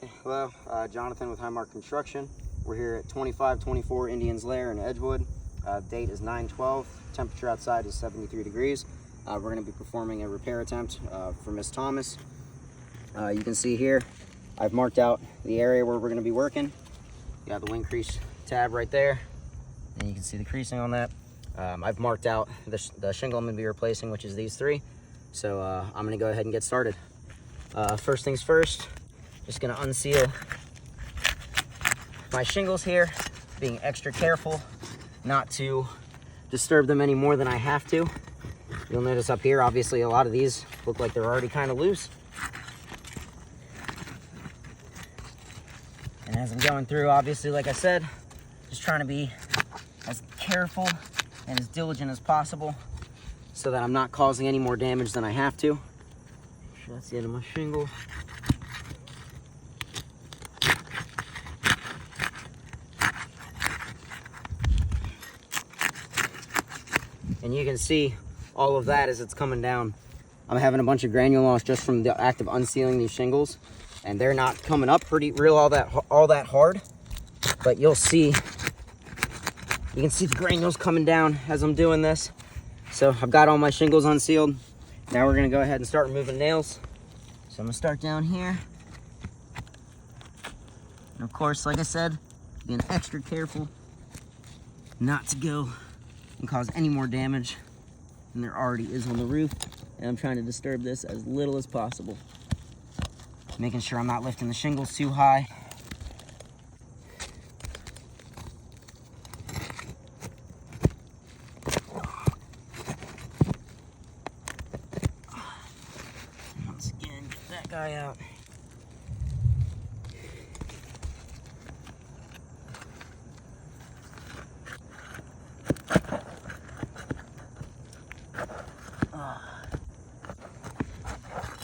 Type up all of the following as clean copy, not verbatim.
Hello, Jonathan with Highmark Construction. We're here at 2524 Indian's Lair in Edgewood. Date is 9/12. Temperature outside is 73 degrees. We're going to be performing a repair attempt for Miss Thomas. You can see here, I've marked out the area where we're going to be working. You got the wing crease tab right there, and you can see the creasing on that. I've marked out the shingle I'm going to be replacing, which is these three. So I'm going to go ahead and get started. First things first, just going to unseal my shingles here, being extra careful not to disturb them any more than I have to. You'll notice up here, obviously a lot of these look like they're already kind of loose. And as I'm going through, obviously, like I said, just trying to be as careful and as diligent as possible so that I'm not causing any more damage than I have to. Sure, that's the end of my shingle. And you can see all of that as it's coming down. I'm having a bunch of granule loss just from the act of unsealing these shingles, and they're not coming up all that hard. But you can see the granules coming down as I'm doing this. So I've got all my shingles unsealed. Now we're gonna go ahead and start removing nails. So I'm gonna start down here. And of course, like I said, being extra careful not to go and cause any more damage than there already is on the roof. And I'm trying to disturb this as little as possible. Making sure I'm not lifting the shingles too high. Once again, get that guy out.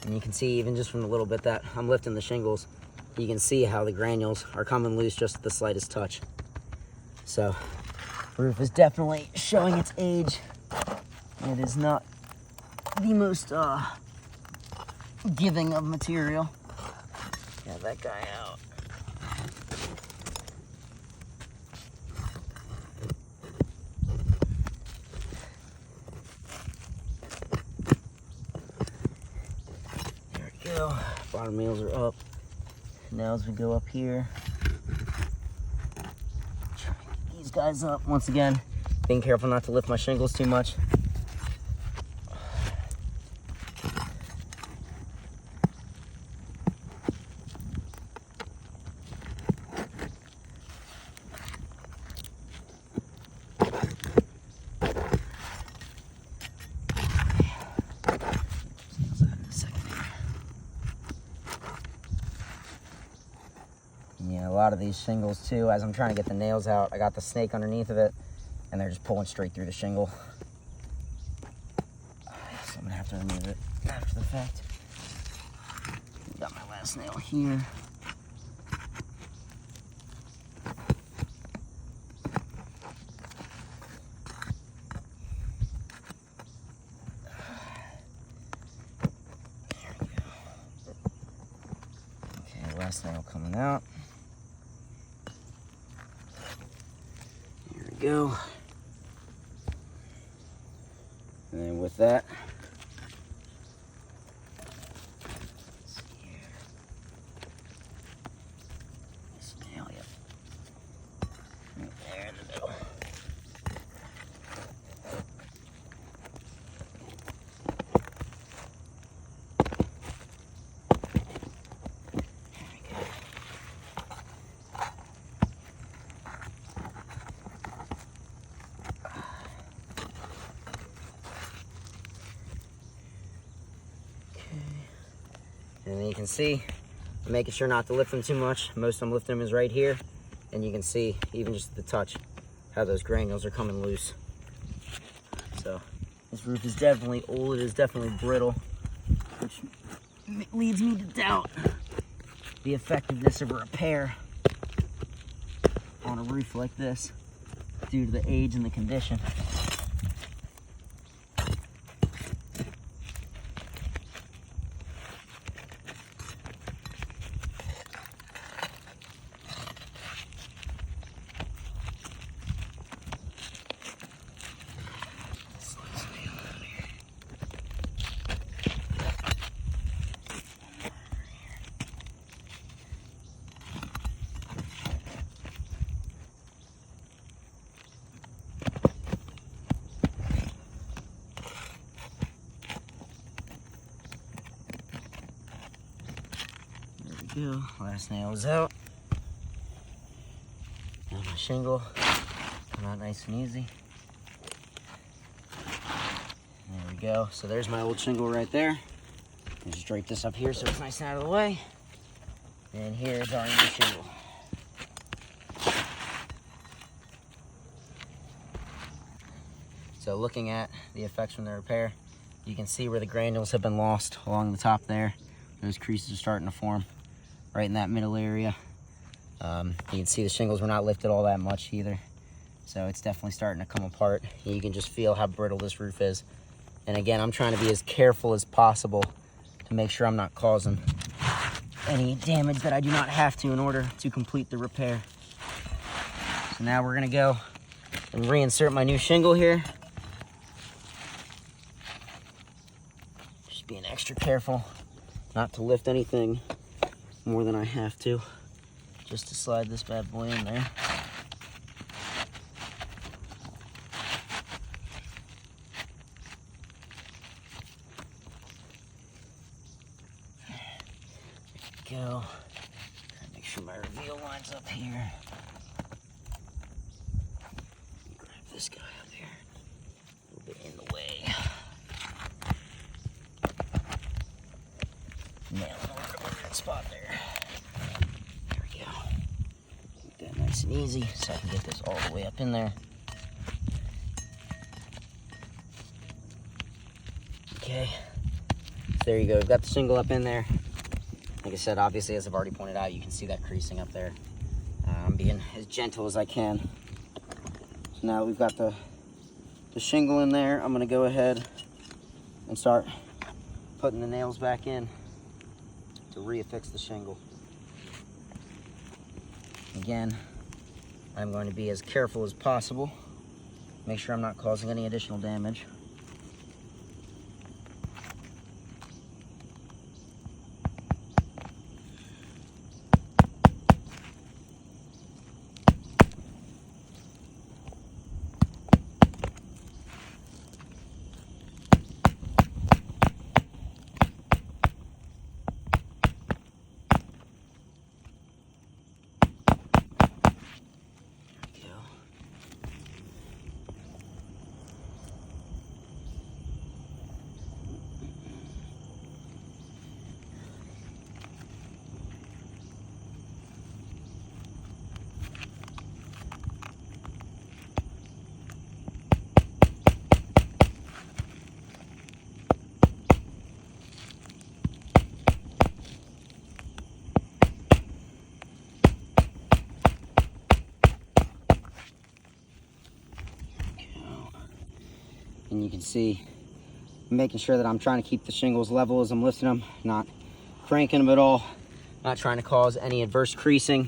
And you can see, even just from the little bit that I'm lifting the shingles, you can see how the granules are coming loose just at the slightest touch. So, the roof is definitely showing its age. It is not the most giving of material. Get that guy out. Go. Bottom nails are up. Now as we go up here, try to get these guys up. Once again, being careful not to lift my shingles too much. Yeah, a lot of these shingles too, as I'm trying to get the nails out, I got the snake underneath of it, and they're just pulling straight through the shingle. So I'm gonna have to remove it after the fact. Got my last nail here. There we go. Okay, last nail coming out. Go. And then with that, let's see here. This nail, yep. Right there in the middle. And then you can see, I'm making sure not to lift them too much. Most I'm lifting them is right here. And you can see, even just the touch, how those granules are coming loose. So, this roof is definitely old, it is definitely brittle, which leads me to doubt the effectiveness of a repair on a roof like this due to the age and the condition. go. Last nail is out. Now my shingle come out nice and easy. There we go. So there's my old shingle right there. And just drape this up here so it's nice and out of the way. And here's our new shingle. So looking at the effects from the repair, you can see where the granules have been lost along the top there. Those creases are starting to form right in that middle area. You can see the shingles were not lifted all that much either. So it's definitely starting to come apart. You can just feel how brittle this roof is. And again, I'm trying to be as careful as possible to make sure I'm not causing any damage that I do not have to in order to complete the repair. So now we're gonna go and reinsert my new shingle here. Just being extra careful not to lift anything more than I have to, just to slide this bad boy in there. There we go. Make sure my reveal lines up here. Grab this guy up here. A little bit in the way. Nail it over that spot there. There we go. Make that nice and easy so I can get this all the way up in there. Okay. So there you go. We've got the shingle up in there. Like I said, obviously, as I've already pointed out, you can see that creasing up there. I'm being as gentle as I can. So now we've got the shingle in there. I'm gonna go ahead and start putting the nails back in to reaffix the shingle. Again, I'm going to be as careful as possible. Make sure I'm not causing any additional damage. And you can see, I'm making sure that I'm trying to keep the shingles level as I'm lifting them, not cranking them at all, not trying to cause any adverse creasing.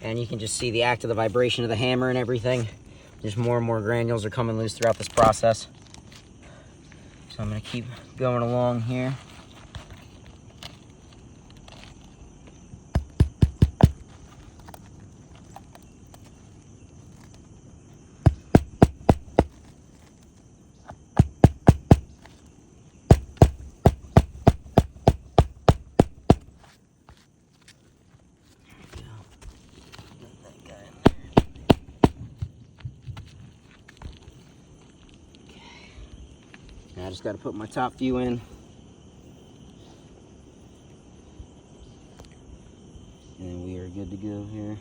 And you can just see the act of the vibration of the hammer and everything. Just more and more granules are coming loose throughout this process. So I'm gonna keep going along here. Now I just got to put my top view in. And then we are good to go here.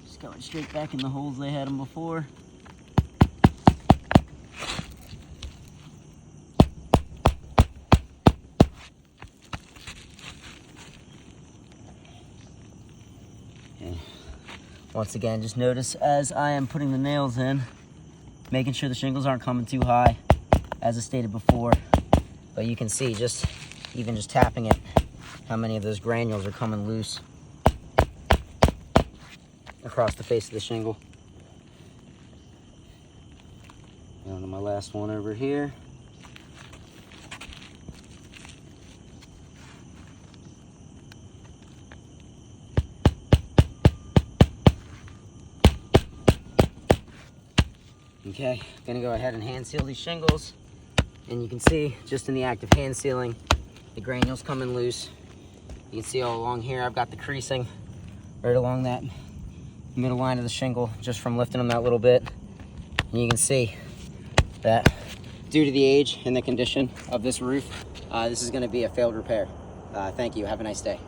Just going straight back in the holes they had them before. And once again, just notice as I am putting the nails in, making sure the shingles aren't coming too high, as I stated before. But you can see, even just tapping it, how many of those granules are coming loose across the face of the shingle. Down to my last one over here. Okay, gonna go ahead and hand seal these shingles. And you can see just in the act of hand sealing, the granules coming loose. You can see all along here, I've got the creasing right along that middle line of the shingle just from lifting them that little bit. And you can see that due to the age and the condition of this roof, this is going to be a failed repair. Thank you. Have a nice day.